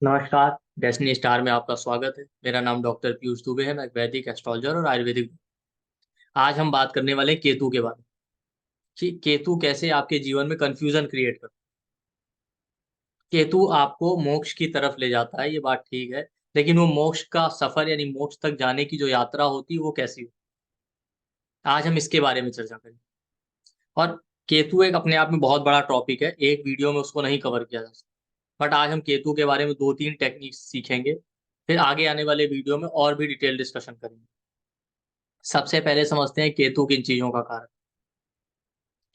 नमस्कार। Destiny star में आपका स्वागत है। मेरा नाम डॉक्टर पीयूष दुबे है। मैं एक वैदिक एस्ट्रोलॉजर और आयुर्वेदिक। आज हम बात करने वाले हैं केतु के बारे में कि केतु कैसे आपके जीवन में कंफ्यूजन क्रिएट करता है। केतु आपको मोक्ष की तरफ ले जाता है, ये बात ठीक है, लेकिन वो मोक्ष का सफर यानी मोक्ष तक जाने की जो यात्रा होती है वो कैसी हो, आज हम इसके बारे में चर्चा करेंगे। और केतु एक अपने आप में बहुत बड़ा टॉपिक है, एक वीडियो में उसको नहीं कवर किया जा सकता। बट आज हम केतु के बारे में दो तीन टेक्निक्स सीखेंगे, फिर आगे आने वाले वीडियो में और भी डिटेल डिस्कशन करेंगे। सबसे पहले समझते हैं केतु किन चीजों का कारक।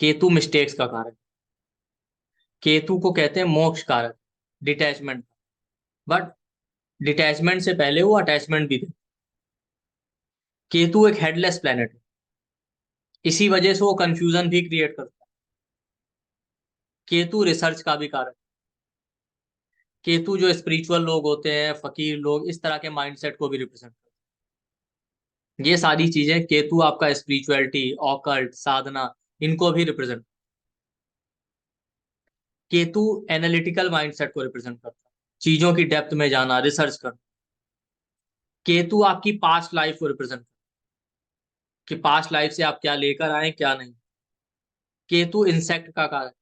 केतु मिस्टेक्स का कारक। केतु को कहते हैं मोक्ष कारक, डिटैचमेंट। बट डिटैचमेंट से पहले वो अटैचमेंट भी थे। केतु एक हेडलेस प्लेनेट है, इसी वजह से वो कंफ्यूजन भी क्रिएट करता है। केतु रिसर्च का भी कारक। केतु जो स्पिरिचुअल लोग होते हैं, फकीर लोग, इस तरह के माइंडसेट को भी रिप्रेजेंट करते हैं। ये सारी चीजें केतु आपका स्पिरिचुअलिटी, ऑकल्ट, साधना, इनको भी रिप्रेजेंट। केतु एनालिटिकल माइंडसेट को रिप्रेजेंट करता है, चीजों की डेप्थ में जाना, रिसर्च करना। केतु आपकी पास्ट लाइफ को रिप्रेजेंट करता है कि पास्ट लाइफ से आप क्या लेकर आए क्या नहीं। केतु इंसेक्ट का कारक,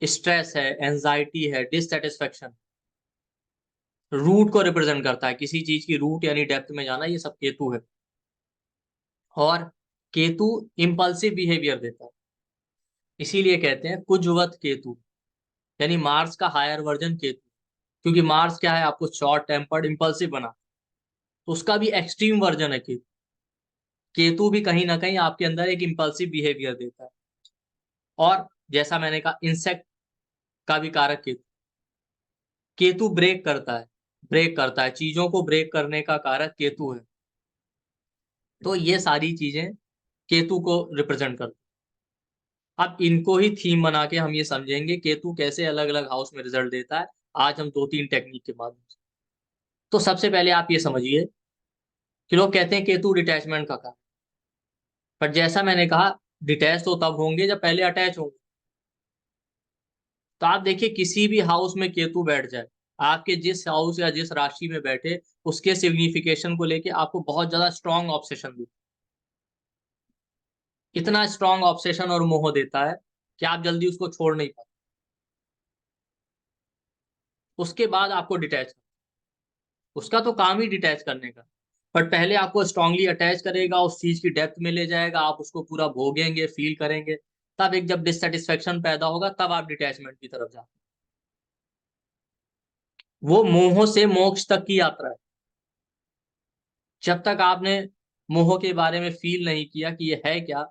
स्ट्रेस है, एंजाइटी है, डिससेटिस्फेक्शन, रूट को रिप्रेजेंट करता है, किसी चीज की रूट यानी डेप्थ में जाना, ये सब केतु है। और केतु इम्पल्सिव बिहेवियर देता है, इसीलिए कहते हैं कुजवत केतु, यानी मार्स का हायर वर्जन केतु। क्योंकि मार्स क्या है, आपको शॉर्ट टेम्पर्ड इम्पल्सिव बना, तो उसका भी एक्सट्रीम वर्जन है केतु। केतु भी कहीं ना कहीं आपके अंदर एक इम्पल्सिव बिहेवियर देता है। और जैसा मैंने कहा, इंसेक्ट का भी कारक केतु। केतु ब्रेक करता है चीजों को, ब्रेक करने का कारक केतु है। तो ये सारी चीजें केतु को रिप्रेजेंट करती हैं। अब इनको ही थीम बना के हम ये समझेंगे केतु कैसे अलग अलग हाउस में रिजल्ट देता है, आज हम दो तीन टेक्निक के माध्यम से। तो सबसे पहले आप ये समझिए कि लोग कहते हैं केतु डिटैचमेंट का कारक, पर जैसा मैंने कहा, डिटैच तो तब होंगे जब पहले अटैच होंगे। तो आप देखिए, किसी भी हाउस में केतु बैठ जाए, आपके जिस हाउस या जिस राशि में बैठे, उसके सिग्निफिकेशन को लेके आपको बहुत ज्यादा स्ट्रांग ऑब्सेशन दे, इतना स्ट्रांग ऑब्सेशन और मोह देता है कि आप जल्दी उसको छोड़ नहीं पाते। उसके बाद आपको डिटैच, उसका तो काम ही डिटैच करने का, बट पहले आपको स्ट्रांगली अटैच करेगा, उस चीज की डेप्थ में ले जाएगा, आप उसको पूरा भोगेंगे, फील करेंगे। तब एक जब डिससेटिस्फेक्शन पैदा होगा, तब आप डिटैचमेंट की तरफ जाते हैं। वो मोह से मोक्ष तक की यात्रा है। जब तक आपने मोह के बारे में फील नहीं किया कि ये है क्या,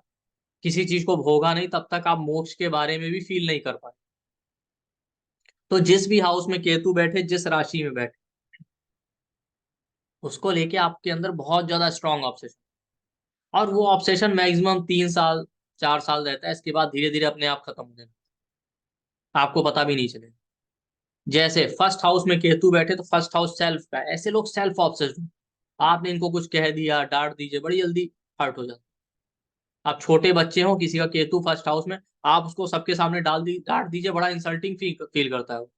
किसी चीज को भोगा नहीं, तब तक आप मोक्ष के बारे में भी फील नहीं कर पाए। तो जिस भी हाउस में केतु बैठे, जिस राशि में बैठे, उसको लेके आपके अंदर बहुत ज्यादा स्ट्रांग ऑब्सेशन। और वो ऑब्सेशन मैक्सिमम 3 साल 4 साल रहता है, इसके बाद धीरे धीरे अपने आप खत्म हो जाता है, आपको पता भी नहीं चलेगा। जैसे फर्स्ट हाउस में केतु बैठे, तो फर्स्ट हाउस सेल्फ का है। ऐसे लोग सेल्फ ऑब्सेस्ड, आपने इनको कुछ कह दिया, डांट दीजिए, बड़ी जल्दी हर्ट हो जाता है। आप छोटे बच्चे हो, किसी का केतु फर्स्ट हाउस में, आप उसको सबके सामने डांट दीजिए, बड़ा इंसल्टिंग फील करता है वो।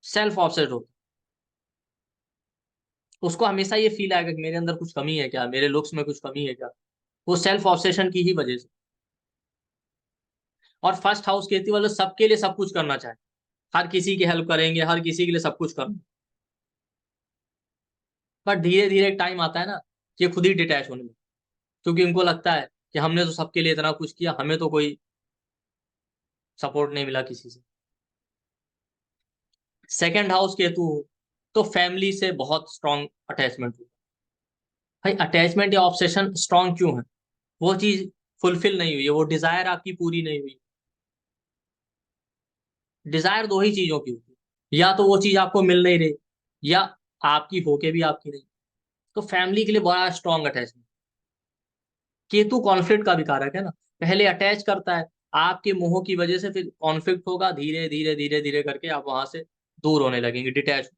सेल्फ ऑब्सेस्ड होता है, उसको हमेशा ये फील आएगा कि मेरे अंदर कुछ कमी है क्या, मेरे लुक्स में कुछ कमी है क्या। वो सेल्फ ऑब्सेशन की ही वजह से। और फर्स्ट हाउस केतु वाले सबके लिए सब कुछ करना चाहे, हर किसी की हेल्प करेंगे, हर किसी के लिए सब कुछ करना। पर धीरे धीरे एक टाइम आता है ना, कि ये खुद ही डिटैच होने में, क्योंकि उनको लगता है कि हमने तो सबके लिए इतना कुछ किया, हमें तो कोई सपोर्ट नहीं मिला किसी से। सेकंड हाउस केतु हो, तो फैमिली से बहुत स्ट्रांग अटैचमेंट हो। भाई अटैचमेंट या ऑब्सेशन स्ट्रांग क्यों है? वो चीज फुलफिल नहीं हुई है, वो डिजायर आपकी पूरी नहीं हुई। डिजायर दो ही चीजों की होती है, या तो वो चीज आपको मिल नहीं रही, या आपकी होके भी आपकी नहीं। तो फैमिली के लिए बड़ा स्ट्रांग अटैचमेंट। केतु कॉन्फ्लिक्ट का भी कारक है ना, पहले अटैच करता है, आपके मोह की वजह से फिर कॉन्फ्लिक्ट होगा, धीरे धीरे धीरे धीरे करके आप वहां से दूर होने लगेंगे, detach.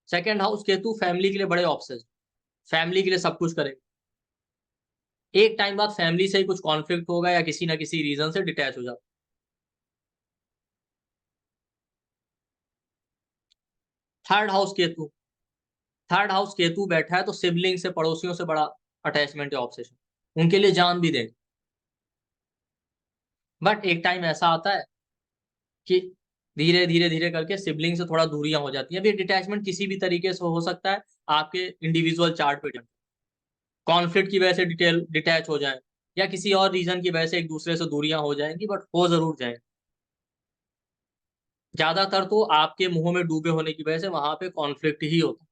Second house Ketu family के लिए बड़े ऑब्सेस्ड, फैमिली के लिए सब कुछ करेंगे। एक टाइम बाद फैमिली से ही कुछ कॉन्फ्लिक्ट होगा, या किसी ना किसी रीजन से डिटैच हो जाओ। Third house Ketu, third house Ketu बैठा है तो सिबलिंग से, पड़ोसियों से बड़ा अटैचमेंट या ऑब्सेशन, उनके लिए जान भी देंगे। बट एक टाइम ऐसा आता है कि धीरे धीरे धीरे करके सिबलिंग से थोड़ा दूरियां हो जाती हैं। अब ये डिटैचमेंट किसी भी तरीके से हो सकता है, आपके इंडिविजुअल चार्ट पे कॉन्फ्लिक्ट की वजह से डिटेल डिटैच हो जाए, या किसी और रीजन की वजह से एक दूसरे से दूरियां हो जाएंगी, बट हो जरूर जाएंगी। ज्यादातर तो आपके मुंह में डूबे होने की वजह से वहां पे कॉन्फ्लिक्ट ही होता है।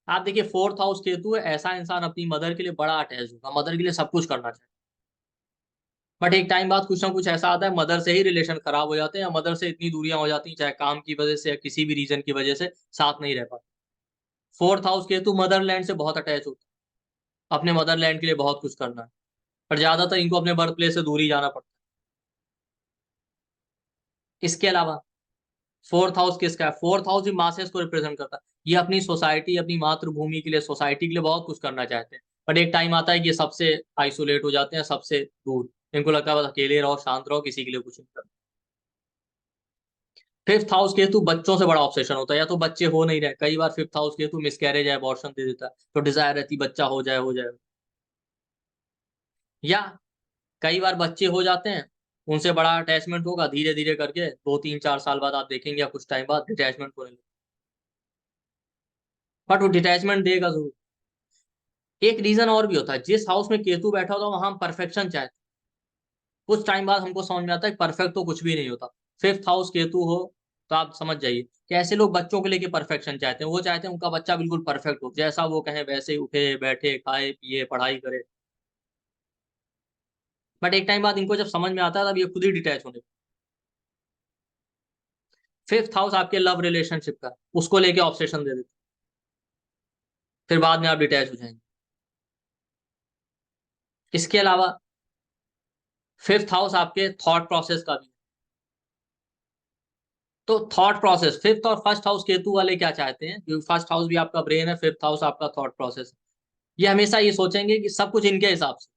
आप देखिए फोर्थ हाउस केतु है, ऐसा इंसान अपनी मदर के लिए बड़ा अटैच होगा, मदर के लिए सब कुछ करना चाहिए। बट एक टाइम बाद कुछ ना कुछ ऐसा आता है, मदर से ही रिलेशन खराब हो जाते हैं, या मदर से इतनी दूरियां हो जाती हैं, चाहे काम की वजह से या किसी भी रीजन की वजह से साथ नहीं रह पाते। फोर्थ हाउस केतु मदरलैंड से बहुत अटैच होता है, अपने मदरलैंड के लिए बहुत कुछ करना है, पर ज्यादातर इनको अपने बर्थ प्लेस से दूर ही जाना पड़ता है। इसके अलावा फोर्थ हाउस किसका है? फोर्थ हाउस भी मासेस को रिप्रेजेंट करता है। ये अपनी सोसाइटी, अपनी मातृभूमि के लिए, सोसाइटी के लिए बहुत कुछ करना चाहते हैं, बट एक टाइम आता है कि ये सबसे आइसोलेट हो जाते हैं, सबसे दूर। इनको लगता है बस अकेले रहो, शांत रहो, किसी के लिए कुछ नहीं करना। फिफ्थ हाउस केतु बच्चों से बड़ा ऑब्सेशन होता है, या तो बच्चे हो नहीं रहे, कई बार फिफ्थ हाउस केतु मिसकैरेज या अबॉर्शन दे देता है, तो डिजायर रहती बच्चा हो जाए हो जाए। या कई बार बच्चे हो जाते हैं, उनसे बड़ा अटैचमेंट होगा, धीरे धीरे करके 2 3 4 साल बाद आप देखेंगे, या कुछ टाइम बाद डिटैचमेंट होने लगे, बट वो डिटैचमेंट देगा जरूर। एक रीजन और भी होता है, जिस हाउस में केतु बैठा होता है वहां हम परफेक्शन चाहते हैं, कुछ टाइम बाद हमको समझ में आता है परफेक्ट तो कुछ भी नहीं होता। फिफ्थ हाउस केतु हो तो आप समझ जाइए कि ऐसे लोग बच्चों के लेके परफेक्शन चाहते हैं, वो चाहते हैं उनका बच्चा बिल्कुल परफेक्ट हो, जैसा वो कहे वैसे ही उठे बैठे खाए पिए पढ़ाई करे। बट एक टाइम बाद इनको जब समझ में आता है तब ये खुद ही डिटैच होने। फिफ्थ हाउस आपके लव रिलेशनशिप का, उसको लेके ऑब्सेशन दे देते, फिर बाद में आप डिटैच हो जाएंगे। इसके अलावा फिफ्थ हाउस आपके थॉट प्रोसेस का भी है। तो थॉट प्रोसेस, फिफ्थ और फर्स्ट हाउस केतु वाले क्या चाहते हैं, क्योंकि फर्स्ट हाउस भी आपका ब्रेन है, फिफ्थ हाउस आपका थॉट प्रोसेस है। ये हमेशा ये सोचेंगे कि सब कुछ इनके हिसाब से,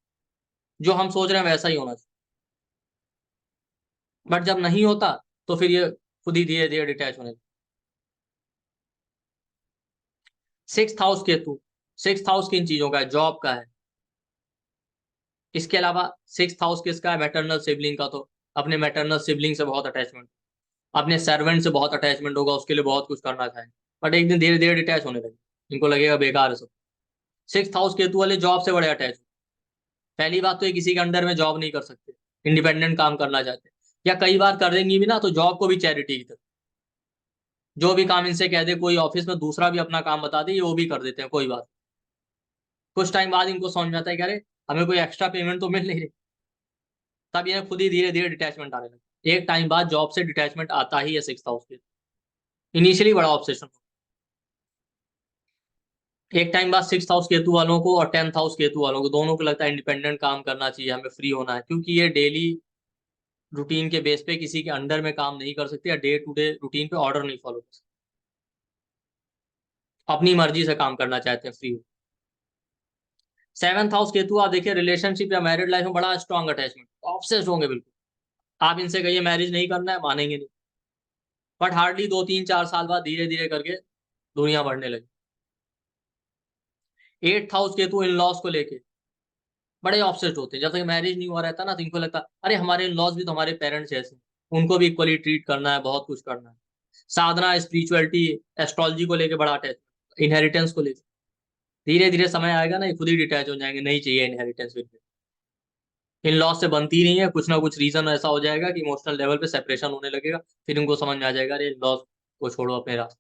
जो हम सोच रहे हैं वैसा ही होना चाहिए। बट जब नहीं होता तो फिर ये खुद ही धीरे धीरे डिटैच होने लगता। Sixth house Ketu, sixth house किन चीजों का है? जॉब का है। इसके अलावा सिक्स्थ हाउस किसका है? मैटरनल सिबलिंग का, तो अपने मैटरनल सिबलिंग से बहुत अटैचमेंट, अपने सर्वेंट से बहुत अटैचमेंट होगा, उसके लिए बहुत कुछ करना चाहेंगे, बट एक दिन धीरे धीरे डिटैच होने लगे, इनको लगेगा बेकार है सब। सिक्स्थ हाउस केतु वाले जॉब से बड़े अटैच। पहली बात तो ये किसी के अंडर में जॉब नहीं कर सकते, इंडिपेंडेंट काम करना चाहते हैं, या कई बार कर देंगी भी ना तो जॉब को भी चैरिटी की तरह, जो भी काम इनसे कह दे, कोई ऑफिस में दूसरा भी अपना काम बता दे, ये वो भी कर देते हैं, कोई बात। कुछ टाइम बाद इनको समझ में आता है कि अरे हमें कोई एक्स्ट्रा पेमेंट तो मिल नहीं रही, तब ये खुद ही धीरे धीरे डिटैचमेंट आने लगे। एक टाइम बाद जॉब से डिटैचमेंट आता ही है सिक्स्थ हाउस के, इनिशियली बड़ा ऑब्सेशन। एक टाइम बाद सिक्स्थ हाउस केतु वालों को और टेंथ हाउस केतु वालों को दोनों को लगता है इंडिपेंडेंट काम करना चाहिए, हमें फ्री होना है, क्योंकि ये डेली रूटीन के बेस पे किसी के अंडर में काम नहीं कर सकते, या डे टू डे रूटीन पे ऑर्डर नहीं फॉलो कर सकते, अपनी मर्जी से काम करना चाहते हैं, फ्री। सेवंथ हाउस केतु आप देखिए रिलेशनशिप या मैरिड लाइफ में बड़ा स्ट्रॉन्ग अटैचमेंट, ऑब्सेस्ड होंगे बिल्कुल। आप इनसे कहिए मैरिज नहीं करना है, मानेंगे नहीं, बट हार्डली 2 3 4 साल बाद धीरे धीरे करके दुनिया बढ़ने लगी। एट्थ हाउस केतु इन लॉस को लेके बड़े ऑब्सेस्ड होते हैं, जब तक मैरिज नहीं हुआ रहता ना तो इनको लगता अरे हमारे इन लॉस भी तो हमारे पेरेंट्स जैसे, उनको भी इक्वली ट्रीट करना है, बहुत कुछ करना है। साधना, स्पिरिचुअलिटी, एस्ट्रोलॉजी को लेके बड़ा अटैच, इनहेरिटेंस को लेके। धीरे धीरे समय आएगा ना, ये खुद ही डिटैच हो जाएंगे, नहीं चाहिए इनहेरिटेंस। इन लॉस से बनती नहीं है, कुछ ना कुछ रीजन ऐसा हो जाएगा कि इमोशनल लेवल पे सेपरेशन होने लगेगा, फिर इनको समझ में आ जाएगा अरे इन लॉस को छोड़ो अपने रास्ते।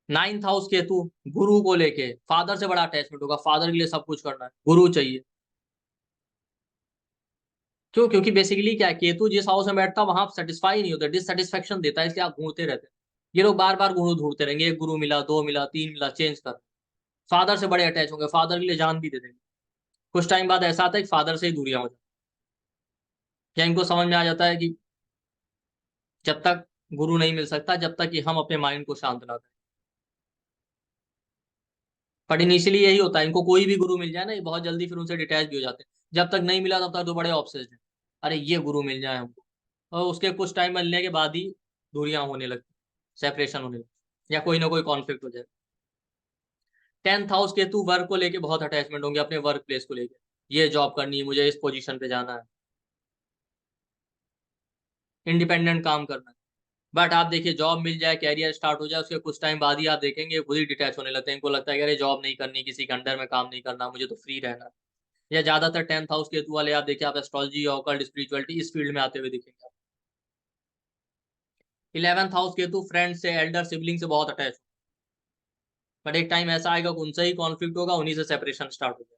नाइन्थ हाउस केतु गुरु को लेके, फादर से बड़ा अटैचमेंट होगा, फादर के लिए सब कुछ करना है, गुरु चाहिए। क्यों? क्योंकि बेसिकली क्या है, केतु जिस हाउस में बैठता है वहां सेटिस्फाई नहीं होता, डिससेटिस्फेक्शन देता है, इसलिए आप घूरते रहते हैं। ये लोग बार बार गुरु ढूंढते रहेंगे, एक गुरु मिला, दो मिला, तीन मिला, चेंज कर। फादर से बड़े अटैच होंगे, फादर के लिए जान भी दे देंगे। कुछ टाइम बाद ऐसा आता है कि फादर से ही दूरियां हो जाती है, या इनको समझ में आ जाता है कि जब तक गुरु नहीं मिल सकता, जब तक कि हम अपने माइंड को शांत ना करें। बट इनिशियली यही होता है, इनको कोई भी गुरु मिल जाए ना, ये बहुत जल्दी फिर उनसे डिटैच भी हो जाते हैं। जब तक नहीं मिला तब तक तो बड़े ऑब्सेस्ड हैं, अरे ये गुरु मिल जाए हमको, और उसके कुछ टाइम मिलने के बाद ही दूरियां होने लगती, सेपरेशन होने लगती, या कोई ना कोई कॉन्फ्लिक्ट हो जाए। 10th हाउस केतु वर्क को लेके बहुत अटैचमेंट होंगे, अपने वर्क प्लेस को लेके, ये जॉब करनी है मुझे, इस पोजीशन पे जाना है, इंडिपेंडेंट काम करना है। बट आप देखिए जॉब मिल जाए, कैरियर स्टार्ट हो जाए, उसके कुछ टाइम बाद ही आप देखेंगे खुद ही डिटैच होने लगते हैं, इनको लगता है कि अरे जॉब नहीं करनी, किसी के अंडर में काम नहीं करना, मुझे तो फ्री रहना है। या ज्यादातर 10th हाउस केतु वाले आप देखिए, आप एस्ट्रोलॉजी, ऑकल्ट, स्पिरिचुअलिटी इस फील्ड में आते हुए दिखेंगे आप। 11th हाउस केतु फ्रेंड से, एल्डर सिबलिंग से बहुत अटैच, बट एक टाइम ऐसा आएगा कि उनसे ही कॉन्फ्लिक्ट होगा, उन्हीं से सेपरेशन स्टार्ट हो जाएगा।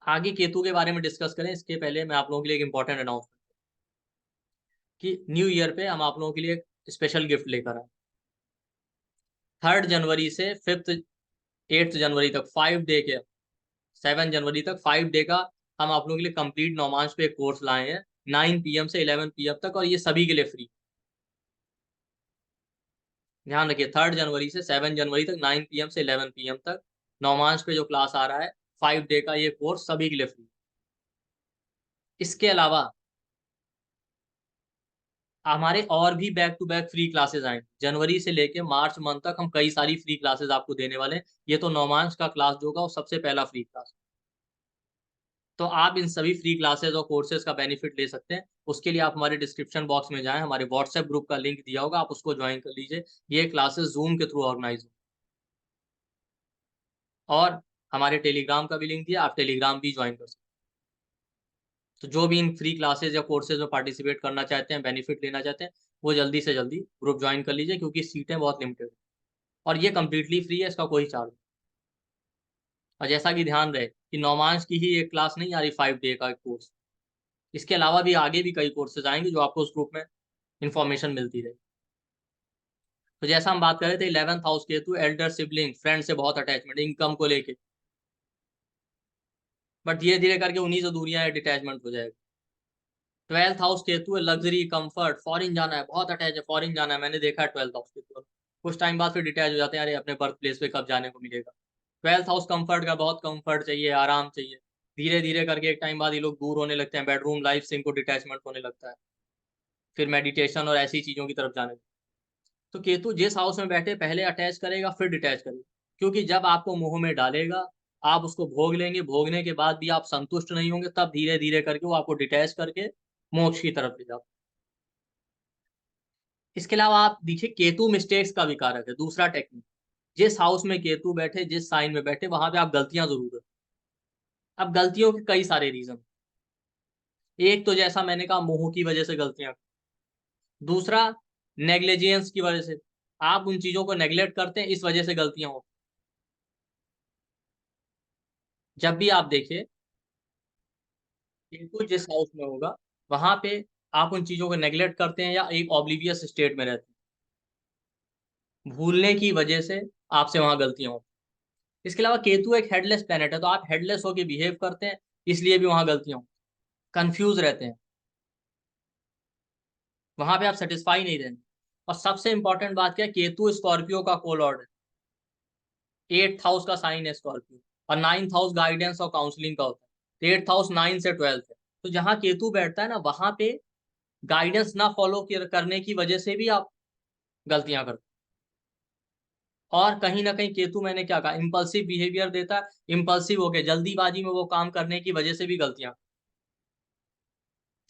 आगे केतु के बारे में डिस्कस करें इसके पहले मैं आप लोगों के लिए एक इंपॉर्टेंट अनाउंसमेंट, कि न्यू ईयर पे हम आप लोगों के लिए एक स्पेशल गिफ्ट लेकर आए। 3rd जनवरी से 8th जनवरी तक 5 डे के, 7 जनवरी तक 5 डे का हम आप लोगों के लिए कंप्लीट नौमांश पे एक कोर्स लाए हैं, 9 PM से 11 PM तक, और ये सभी के लिए फ्री। ध्यान रखिए 3rd जनवरी से 7 जनवरी तक 9 PM से 11 PM तक नौमांश पे जो क्लास आ रहा है, 5 डे का ये कोर्स सभी के लिए फ्री। इसके अलावा हमारे और भी back to back free classes आएंगे, जनवरी से लेके मार्च मंथ तक हम कई सारी फ्री क्लासेस आपको देने वाले हैं। ये तो नौमांश का क्लास जो होगा वो सबसे पहला फ्री क्लास, तो आप इन सभी फ्री क्लासेस और कोर्सेज का बेनिफिट ले सकते हैं। उसके लिए आप हमारे डिस्क्रिप्शन बॉक्स में जाएं, हमारे व्हाट्सएप ग्रुप का लिंक दिया होगा, आप उसको ज्वाइन कर लीजिए। ये क्लासेस जूम के थ्रू ऑर्गेनाइज हो, और हमारे टेलीग्राम का भी लिंक दिया, आप टेलीग्राम भी ज्वाइन कर सकते हैं। तो जो भी इन फ्री क्लासेस या कोर्सेज में पार्टिसिपेट करना चाहते हैं, बेनिफिट लेना चाहते हैं, वो जल्दी से जल्दी ग्रुप ज्वाइन कर लीजिए, क्योंकि सीटें बहुत लिमिटेड हैं, और ये कम्प्लीटली फ्री है, इसका कोई चार्ज नहीं। और जैसा कि ध्यान रहे कि नौमांश की ही एक क्लास नहीं आ रही, 5 डे का एक कोर्स, इसके अलावा भी आगे भी कई कोर्सेज आएंगे जो आपको उस ग्रुप में इंफॉर्मेशन मिलती रहेगी। तो जैसा हम बात कर रहे थे 11th house Ketu, Elder sibling, friend से बहुत अटैचमेंट, इनकम को लेके, बट धीरे धीरे करके उन्हीं से दूरियां, डिटैचमेंट हो जाएगा। 12th हाउस केतु है, लग्जरी, कंफर्ट, फॉरेन जाना है, बहुत अटैच है, फॉरेन जाना है, मैंने देखा है 12th हाउस केतु, कुछ टाइम बाद फिर डिटैच हो जाते हैं, अरे अपने बर्थ प्लेस पे कब जाने को मिलेगा। 12th हाउस कंफर्ट का, बहुत कंफर्ट चाहिए, आराम चाहिए, धीरे धीरे करके एक टाइम बाद ये लोग दूर होने लगते हैं, बेडरूम लाइफ से इनको डिटैचमेंट होने लगता है, फिर मेडिटेशन और ऐसी चीजों की तरफ जाने लगते हैं। तो केतु जिस हाउस में बैठे पहले अटैच करेगा, फिर डिटैच करेगा, क्योंकि जब आपको मुंह में डालेगा, आप उसको भोग लेंगे, भोगने के बाद भी आप संतुष्ट नहीं होंगे, तब धीरे धीरे करके वो आपको डिटैच करके मोक्ष की तरफ ले जाओ। इसके अलावा आप देखिए केतु मिस्टेक्स का भी कारक है, दूसरा टेक्निक, जिस हाउस में केतु बैठे, जिस साइन में बैठे, वहां पे आप गलतियां जरूर करें। अब गलतियों के कई सारे रीजन, एक तो जैसा मैंने कहा मोह की वजह से गलतियां, दूसरा नेग्लिजेंस की वजह से, आप उन चीजों को नेग्लेक्ट करते हैं, इस वजह से गलतियां हो। जब भी आप देखिए केतु जिस हाउस में होगा, वहां पे आप उन चीजों को नेग्लेक्ट करते हैं या एक ऑब्लिवियस स्टेट में रहते हैं, भूलने की वजह से आपसे वहां गलतियां होती हैं। इसके अलावा केतु एक हेडलेस प्लेनेट है, तो आप हेडलेस होकर बिहेव करते हैं, इसलिए भी वहां गलतियां होती हैं, कंफ्यूज रहते हैं, वहां पे आप सेटिस्फाई नहीं रहते। और सबसे इंपॉर्टेंट बात क्या है, केतु स्कॉर्पियो का कोलॉर्ड है, 8th हाउस का साइन है स्कॉर्पियो, और 9th हाउस गाइडेंस और काउंसलिंग का होता है, 8th हाउस 9 से 12th है, तो जहां केतु बैठता है ना, वहां पे गाइडेंस ना फॉलो करने की वजह से भी आप गलतियां करते हैं। और कहीं ना कहीं केतु, मैंने क्या कहा, इम्पल्सिव बिहेवियर देता है, इम्पल्सिव हो गए, जल्दीबाजी में वो काम करने की वजह से भी गलतियां।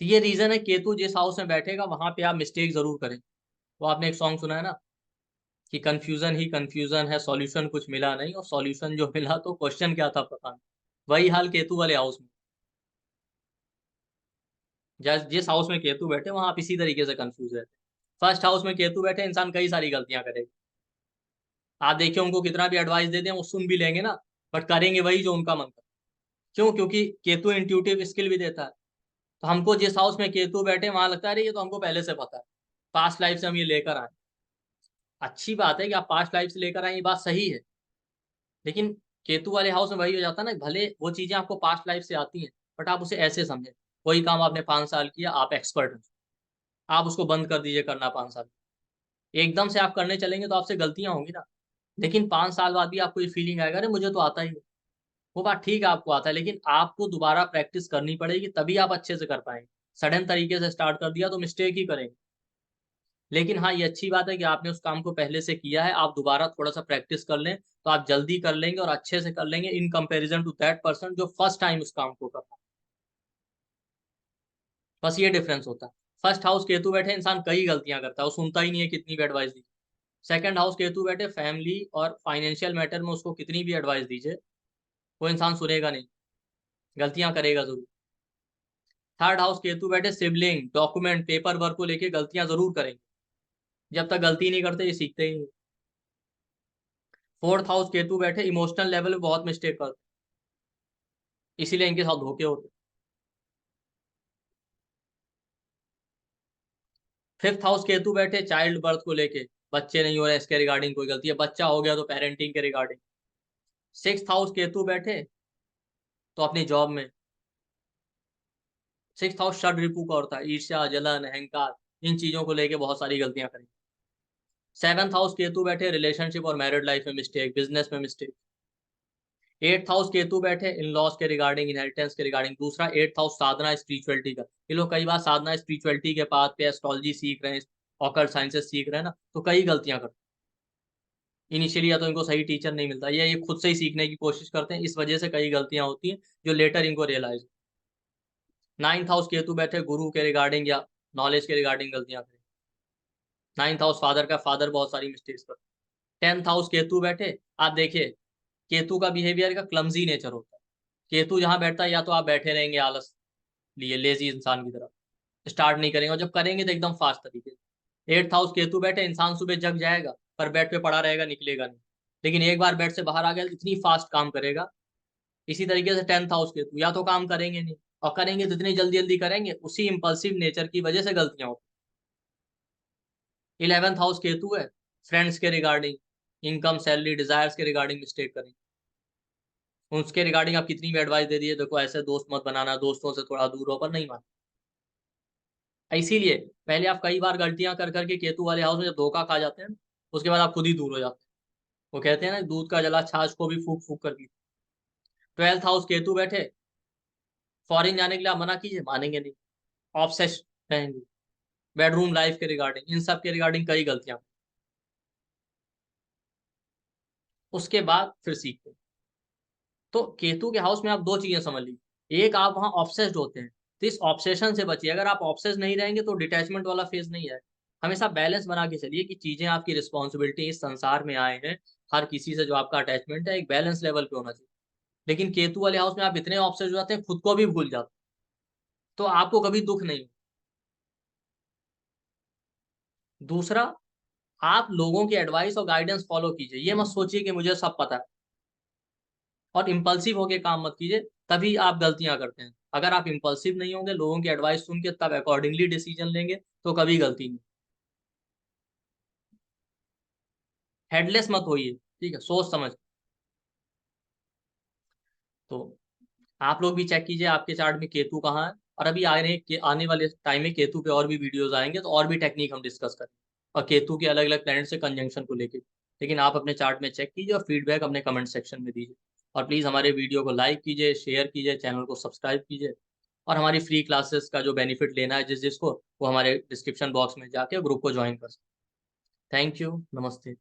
तो ये रीजन है, केतु जिस हाउस में बैठेगा वहां पे आप मिस्टेक जरूर करें। वो आपने एक सॉन्ग सुना है ना, कि कंफ्यूजन ही कंफ्यूजन है, सॉल्यूशन कुछ मिला नहीं, और सॉल्यूशन जो मिला तो क्वेश्चन क्या था पता नहीं। वही हाल केतु वाले हाउस में, जिस हाउस में केतु बैठे वहां आप इसी तरीके से कंफ्यूज रहते हैं। फर्स्ट हाउस में केतु बैठे, इंसान कई सारी गलतियां करेगा, आप देखिए उनको कितना भी एडवाइस दे दें वो सुन भी लेंगे ना, बट करेंगे वही जो उनका मन करता है। क्यों? क्योंकि केतु इंट्यूटिव स्किल भी देता है, तो हमको जिस हाउस में केतु बैठे वहां लगता है अरे ये तो हमको पहले से पता है, पास्ट लाइफ से हम ये लेकर आए। अच्छी बात है कि आप पास्ट लाइफ से लेकर आए, ये बात सही है, लेकिन केतु वाले हाउस में वही हो जाता है ना, भले वो चीजें आपको पास्ट लाइफ से आती हैं, बट आप उसे ऐसे समझें, वही काम आपने 5 साल किया, आप एक्सपर्ट हैं, आप उसको बंद कर दीजिए करना 5 साल, एकदम से आप करने चलेंगे तो आपसे गलतियां होंगी ना, लेकिन 5 साल बाद भी आपको ये फीलिंग आएगा अरे मुझे तो आता ही है। वो बात ठीक है, आपको आता है, लेकिन आपको दोबारा प्रैक्टिस करनी पड़ेगी, तभी आप अच्छे से कर पाएंगे। सडन तरीके से स्टार्ट कर दिया तो मिस्टेक ही करेंगे। लेकिन हाँ, ये अच्छी बात है कि आपने उस काम को पहले से किया है, आप दोबारा थोड़ा सा प्रैक्टिस कर लें तो आप जल्दी कर लेंगे और अच्छे से कर लेंगे in comparison to that person जो फर्स्ट टाइम उस काम को कर रहा है। बस ये डिफरेंस होता है। फर्स्ट हाउस केतु बैठे इंसान कई गलतियां करता है, वो सुनता ही नहीं है कितनी भी एडवाइस दी। सेकंड हाउस केतु बैठे फैमिली और फाइनेंशियल मैटर में उसको कितनी भी एडवाइस दीजिए वो इंसान सुनेगा नहीं, गलतियां करेगा जरूर। थर्ड हाउस केतु बैठे सिबलिंग डॉक्यूमेंट पेपर वर्क को लेके गलतियां जरूर करेंगे, जब तक गलती नहीं करते ये सीखते ही नहीं। फोर्थ हाउस केतु बैठे इमोशनल लेवल पे बहुत मिस्टेक करते, इसीलिए इनके साथ धोखे होते। फिफ्थ हाउस केतु बैठे चाइल्ड बर्थ को लेके, बच्चे नहीं हो रहे इसके रिगार्डिंग कोई गलती है, बच्चा हो गया तो पेरेंटिंग के रिगार्डिंग। सिक्स्थ हाउस केतु बैठे तो अपनी जॉब में। सिक्स्थ हाउस षड रिपू का होता है, ईर्ष्या जलन अहंकार, इन चीजों को लेके बहुत सारी गलतियां करेंगे। सेवंथ हाउस केतु बैठे रिलेशनशिप और मैरिड लाइफ में मिस्टेक, बिजनेस में मिस्टेक। एट्थ हाउस केतु बैठे इन लॉस के रिगार्डिंग इनहेरिटेंस के रिगार्डिंग। दूसरा एट्थ हाउस साधना स्पिरिचुअलिटी का, ये लोग कई बार साधना स्पिरिचुअलिटी के पाथ पे एस्ट्रोलॉजी सीख रहे हैं, ऑकल्ट साइंसेस सीख रहे हैं ना, तो कई गलतियां करते हैं इनिशियली, या तो इनको सही टीचर नहीं मिलता या ये खुद से ही सीखने की कोशिश करते हैं, इस वजह से कई गलतियां होती हैं जो लेटर इनको रियलाइज। नाइन्थ हाउस केतु बैठे गुरु के रिगार्डिंग या नॉलेज के रिगार्डिंग गलतियां करें। नाइन्थ हाउस फादर का, फादर बहुत सारी मिस्टेक्स करते। टेंथ हाउस केतु बैठे, आप देखिए केतु का बिहेवियर का क्लमजी नेचर होता है। केतु जहां बैठता है या तो आप बैठे रहेंगे आलस लिए लेजी इंसान की तरह, स्टार्ट नहीं करेंगे, और जब करेंगे तो एकदम फास्ट तरीके से। एट्थ हाउस केतु बैठे इंसान सुबह जग जाएगा पर बेड पे पड़ा रहेगा, निकलेगा नहीं, लेकिन एक बार बेड से बाहर आ गया तो इतनी फास्ट काम करेगा। इसी तरीके से टेंथ हाउस केतु या तो काम करेंगे नहीं, और करेंगे तो इतनी जल्दी जल्दी करेंगे, उसी इंपल्सिव नेचर की वजह से गलतियां होती। इलेवेंथ हाउस केतु है फ्रेंड्स के रिगार्डिंग, इनकम सैलरी डिजायर्स के रिगार्डिंग मिस्टेक करेंगे। उसके रिगार्डिंग आप कितनी भी एडवाइस दे दिए, देखो ऐसे दोस्त मत बनाना, दोस्तों से थोड़ा दूर हो, पर नहीं मानते। इसीलिए पहले आप कई बार गलतियां कर करके केतु वाले हाउस में जब धोखा खा जाते हैं, उसके बाद आप खुद ही दूर हो जाते हैं। वो कहते हैं ना, दूध का जला छाछ को भी फूक फूक कर पी। ट्वेल्थ हाउस केतु बैठे, फॉरेन जाने के लिए आप मना कीजिए मानेंगे नहीं, ऑब्सेस रहेंगे, बेडरूम लाइफ के रिगार्डिंग, इन सब के रिगार्डिंग कई गलतियां। उसके बाद फिर सीखते हैं। तो केतु के हाउस में आप दो चीजें समझ लीजिए, एक आप वहां ऑब्सेस्ड होते हैं, तो इस ऑब्सेशन से बचिए। अगर आप ऑब्सेस नहीं रहेंगे तो डिटैचमेंट वाला फेज नहीं है। हमेशा बैलेंस बना के चलिए कि चीजें आपकी रिस्पॉन्सिबिलिटी, इस संसार में आए हैं, हर किसी से जो आपका अटैचमेंट है एक बैलेंस लेवल पे होना चाहिए। लेकिन केतु वाले हाउस में आप इतने ऑब्सेस हो जाते हैं, खुद को भी भूल जाते हैं, तो आपको कभी दुख नहीं। दूसरा, आप लोगों की एडवाइस और गाइडेंस फॉलो कीजिए, ये मत सोचिए कि मुझे सब पता है, और इम्पल्सिव होके काम मत कीजिए, तभी आप गलतियां करते हैं। अगर आप इम्पल्सिव नहीं होंगे, लोगों की एडवाइस सुन के तब अकॉर्डिंगली डिसीजन लेंगे, तो कभी गलती नहीं। हेडलेस मत होइए, ठीक है, सोच समझ। तो आप लोग भी चेक कीजिए आपके चार्ट में केतु कहाँ है, और अभी आने वाले टाइम में केतु पे और भी वीडियोस आएंगे, तो और भी टेक्निक हम डिस्कस करें, और केतु के अलग अलग प्लैनेट से कंजंक्शन को लेके। लेकिन आप अपने चार्ट में चेक कीजिए और फीडबैक अपने कमेंट सेक्शन में दीजिए। और प्लीज़ हमारे वीडियो को लाइक कीजिए, शेयर कीजिए, चैनल को सब्सक्राइब कीजिए, और हमारी फ्री क्लासेस का जो बेनिफिट लेना है जिसको, वो हमारे डिस्क्रिप्शन बॉक्स में जाके ग्रुप को ज्वाइन कर सकते। थैंक यू, नमस्ते।